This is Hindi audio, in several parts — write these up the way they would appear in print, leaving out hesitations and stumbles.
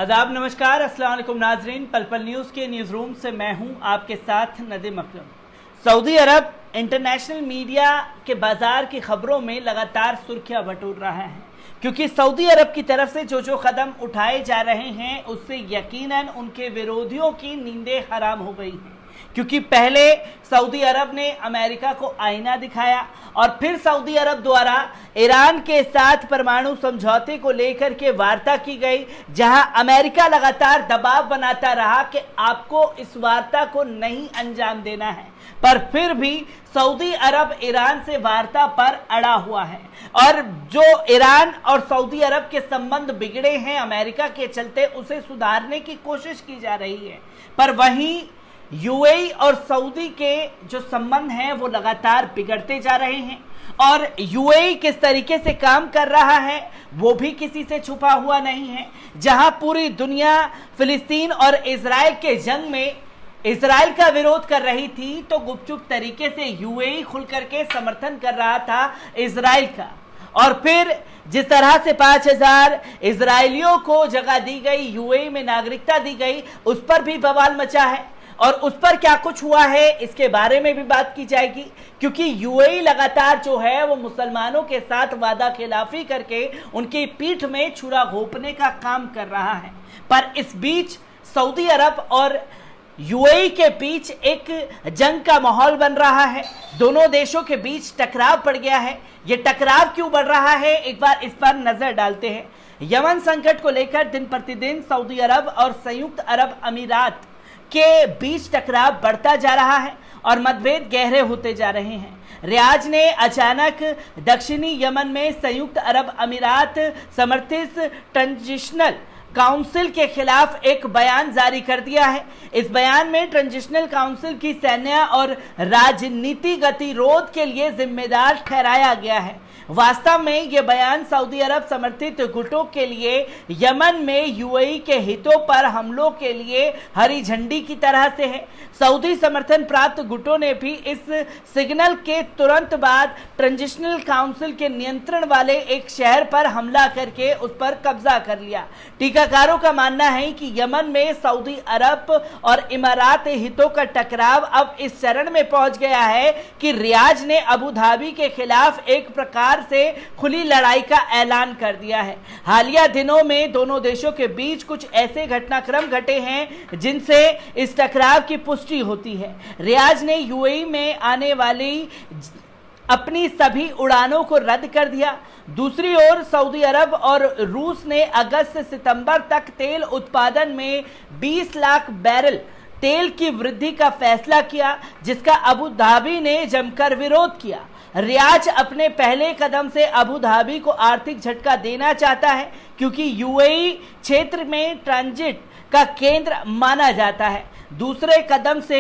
आदाब, नमस्कार, अस्सलाम वालेकुम नाजरीन। पल पल न्यूज़ के न्यूज़ रूम से मैं हूं आपके साथ नदीम अकरम। सऊदी अरब इंटरनेशनल मीडिया के बाजार की खबरों में लगातार सुर्खियां बटोर रहा है, क्योंकि सऊदी अरब की तरफ से जो कदम उठाए जा रहे हैं उससे यकीनन उनके विरोधियों की नींदें हराम हो गई हैं। क्योंकि पहले सऊदी अरब ने अमेरिका को आईना दिखाया और फिर सऊदी अरब द्वारा ईरान के साथ परमाणु समझौते को लेकर के वार्ता की गई, जहां अमेरिका लगातार दबाव बनाता रहा कि आपको इस वार्ता को नहीं अंजाम देना है, पर फिर भी सऊदी अरब ईरान से वार्ता पर अड़ा हुआ है। और जो ईरान और सऊदी अरब के संबंध बिगड़े हैं अमेरिका के चलते, उसे सुधारने की कोशिश की जा रही है, पर वहीं यूएई और सऊदी के जो संबंध हैं वो लगातार बिगड़ते जा रहे हैं। और यूएई किस तरीके से काम कर रहा है वो भी किसी से छुपा हुआ नहीं है। जहां पूरी दुनिया फिलिस्तीन और इजराइल के जंग में इजराइल का विरोध कर रही थी, तो गुपचुप तरीके से यूएई खुल करके समर्थन कर रहा था इजराइल का। और फिर जिस तरह से 5000 इजरायलियों को जगह दी गई, यूएई में नागरिकता दी गई, उस पर भी बवाल मचा है। और उस पर क्या कुछ हुआ है इसके बारे में भी बात की जाएगी, क्योंकि यूएई लगातार जो है वो मुसलमानों के साथ वादा खिलाफी करके उनकी पीठ में छुरा घोंपने का काम कर रहा है। पर इस बीच सऊदी अरब और यूएई के बीच एक जंग का माहौल बन रहा है। दोनों देशों के बीच टकराव पड़ गया है। ये टकराव क्यों बढ़ रहा है, एक बार इस पर नजर डालते हैं। यमन संकट को लेकर दिन प्रतिदिन सऊदी अरब और संयुक्त अरब अमीरात के बीच टकराव बढ़ता जा रहा है और मतभेद गहरे होते जा रहे हैं। रियाद ने अचानक दक्षिणी यमन में संयुक्त अरब अमीरात समर्थित ट्रांजिशनल काउंसिल के खिलाफ एक बयान जारी कर दिया है। इस बयान में ट्रांजिशनल काउंसिल की सैन्य और राजनीति गतिरोध के लिए जिम्मेदार ठहराया गया है। वास्तव में यह बयान सऊदी अरब समर्थित गुटों के लिए यमन में यूएई के हितों पर हमलों के लिए हरी झंडी की तरह से है। सऊदी समर्थन प्राप्त गुटों ने भी इस सिग्नल के तुरंत बाद ट्रांजिशनल काउंसिल के नियंत्रण वाले एक शहर पर हमला करके उस पर कब्जा कर लिया। टीकाकारों का मानना है कि यमन में सऊदी अरब और इमारात हितों का टकराव अब इस चरण में पहुंच गया है कि रियाद ने अबू धाबी के खिलाफ एक प्रकार से खुली लड़ाई का ऐलान कर दिया है। हालिया दिनों में दोनों देशों के बीच कुछ ऐसे घटनाक्रम घटे हैं जिनसे इस टकराव की पुष्टि होती है। रियाद ने यूएई में आने वाली अपनी सभी उड़ानों को रद्द कर दिया। दूसरी ओर सऊदी अरब और रूस ने अगस्त से सितंबर तक तेल उत्पादन में 20 लाख बैरल तेल की वृद्धि का फैसला किया, जिसका अबू धाबी ने जमकर विरोध किया। रियाद अपने पहले कदम से अबू धाबी को आर्थिक झटका देना चाहता है, क्योंकि यूएई क्षेत्र में ट्रांजिट का केंद्र माना जाता है। दूसरे कदम से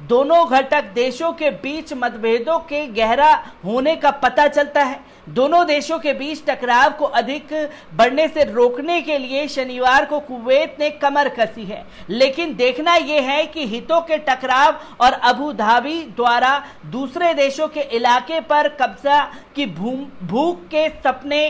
दोनों घटक देशों के बीच मतभेदों के गहरा होने का पता चलता है। दोनों देशों के बीच टकराव को अधिक बढ़ने से रोकने के लिए शनिवार को कुवैत ने कमर कसी है, लेकिन देखना यह है कि हितों के टकराव और अबू धाबी द्वारा दूसरे देशों के इलाके पर कब्जा की भूख के सपने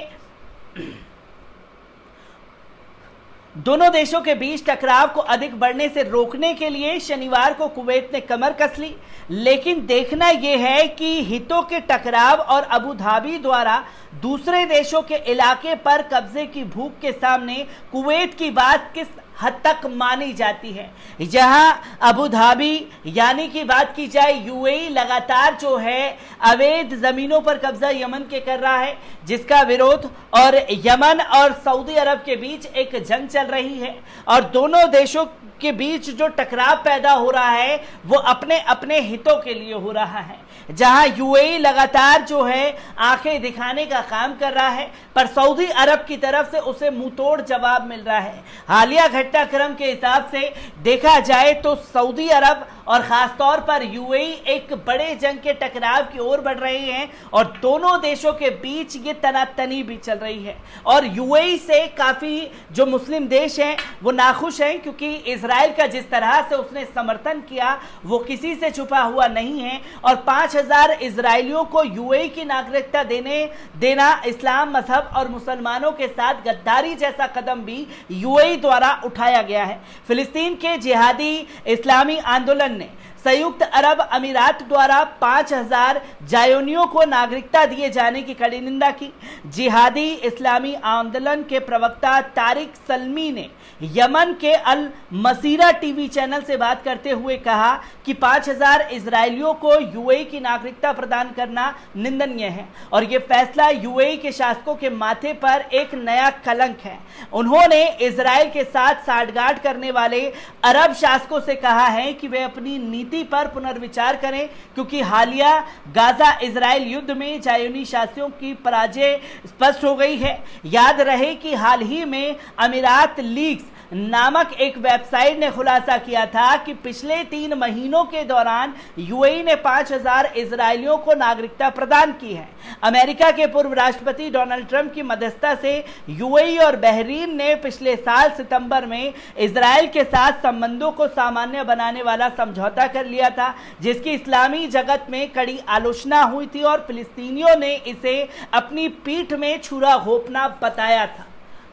दोनों देशों के बीच टकराव को अधिक बढ़ने से रोकने के लिए शनिवार को कुवैत ने कमर कस ली। लेकिन देखना यह है कि हितों के टकराव और अबू धाबी द्वारा दूसरे देशों के इलाके पर कब्जे की भूख के सामने कुवैत की बात किस हद तक मानी जाती है। जहां अबू धाबी यानी कि बात की जाए यूएई लगातार जो है अवैध जमीनों पर कब्जा यमन के कर रहा है, जिसका विरोध और यमन और सऊदी अरब के बीच एक जंग चल रही है और दोनों देशों के बीच जो टकराव पैदा हो रहा है वो अपने अपने हितों के लिए हो रहा है। जहां यूएई लगातार जो है आंखें दिखाने का काम कर रहा है, पर सऊदी अरब की तरफ से उसे मुंहतोड़ जवाब मिल रहा है। हालिया घटनाक्रम के हिसाब से देखा जाए तो सऊदी अरब और खासतौर पर यूएई एक बड़े जंग के टकराव की ओर बढ़ रहे हैं और दोनों देशों के बीच ये तनातनी भी चल रही है। और यूएई से काफी जो मुस्लिम देश हैं वो नाखुश हैं, क्योंकि इजराइल का जिस तरह से उसने समर्थन किया वो किसी से छुपा हुआ नहीं है और 5000 इजरायलियों को यूएई की नागरिकता नागरिकता देना इस्लाम मजहब और मुसलमानों के साथ गद्दारी जैसा कदम भी यूएई द्वारा उठाया गया है। फिलिस्तीन के जिहादी इस्लामी आंदोलन ने संयुक्त अरब अमीरात द्वारा 5000 जायोनियों को नागरिकता दिए जाने की कड़ी निंदा की। जिहादी इस्लामी आंदोलन के प्रवक्ता तारिक सलमी ने यमन के अल मसीरा टीवी चैनल से बात करते हुए कहा कि 5000 इजरायलियों को यूएई की नागरिकता प्रदान करना निंदनीय है और ये फैसला यूएई के शासकों के माथे पर एक नया कलंक है। उन्होंने इजराइल के साथ साठगांठ करने वाले अरब शासकों से कहा है कि वे अपनी नीति पर पुनर्विचार करें, क्योंकि हालिया गाजा इजराइल युद्ध में जायोनी शासियों की पराजय स्पष्ट हो गई है। याद रहे कि हाल ही में अमीरात लीक्स नामक एक वेबसाइट ने खुलासा किया था कि पिछले 3 महीनों के दौरान यूएई ने 5000 इजरायलियों को नागरिकता प्रदान की है। अमेरिका के पूर्व राष्ट्रपति डोनाल्ड ट्रंप की मध्यस्थता से यूएई और बहरीन ने पिछले साल सितंबर में इजराइल के साथ संबंधों को सामान्य बनाने वाला समझौता कर लिया था, जिसकी इस्लामी जगत में कड़ी आलोचना हुई थी और फिलिस्तीनियों ने इसे अपनी पीठ में छुरा घोंपना बताया था।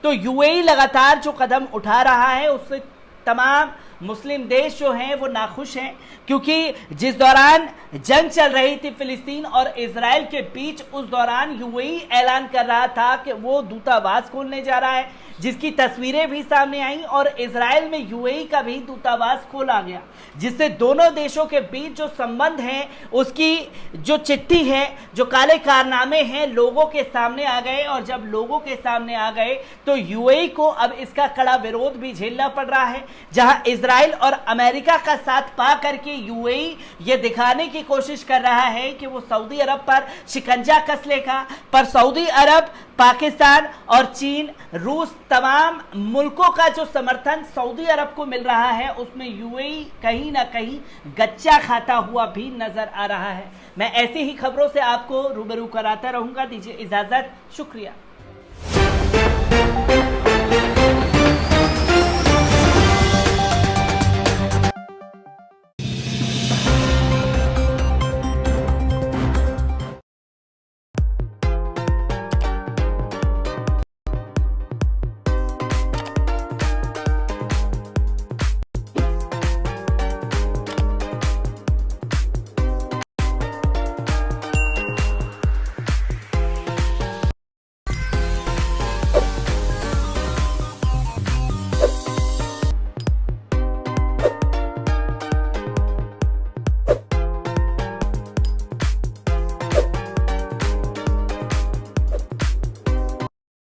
तो यूएई लगातार जो कदम उठा रहा है उससे तमाम मुस्लिम देश जो हैं वो नाखुश हैं, क्योंकि जिस दौरान जंग चल रही थी फिलिस्तीन और इजराइल के बीच, उस दौरान यूएई ऐलान कर रहा था कि वो दूतावास खोलने जा रहा है, जिसकी तस्वीरें भी सामने आई और इजराइल में यूएई का भी दूतावास खोला गया, जिससे दोनों देशों के बीच जो संबंध हैं उसकी जो चिट्ठी है, जो काले कारनामे हैं, लोगों के सामने आ गए। और जब लोगों के सामने आ गए तो यूएई को अब इसका कड़ा विरोध भी झेलना पड़ रहा है, जहां इजराइल और अमेरिका का साथ पा करके यूएई ये दिखाने की कोशिश कर रहा है कि वो सऊदी अरब पर शिकंजा कस लेगा, पर सऊदी अरब, पाकिस्तान और चीन, रूस, तमाम मुल्कों का जो समर्थन सऊदी अरब को मिल रहा है उसमें यूएई कहीं ना कहीं गच्चा खाता हुआ भी नजर आ रहा है। मैं ऐसी ही खबरों से आपको रूबरू कराता रहूंगा। दीजिए इजाजत, शुक्रिया।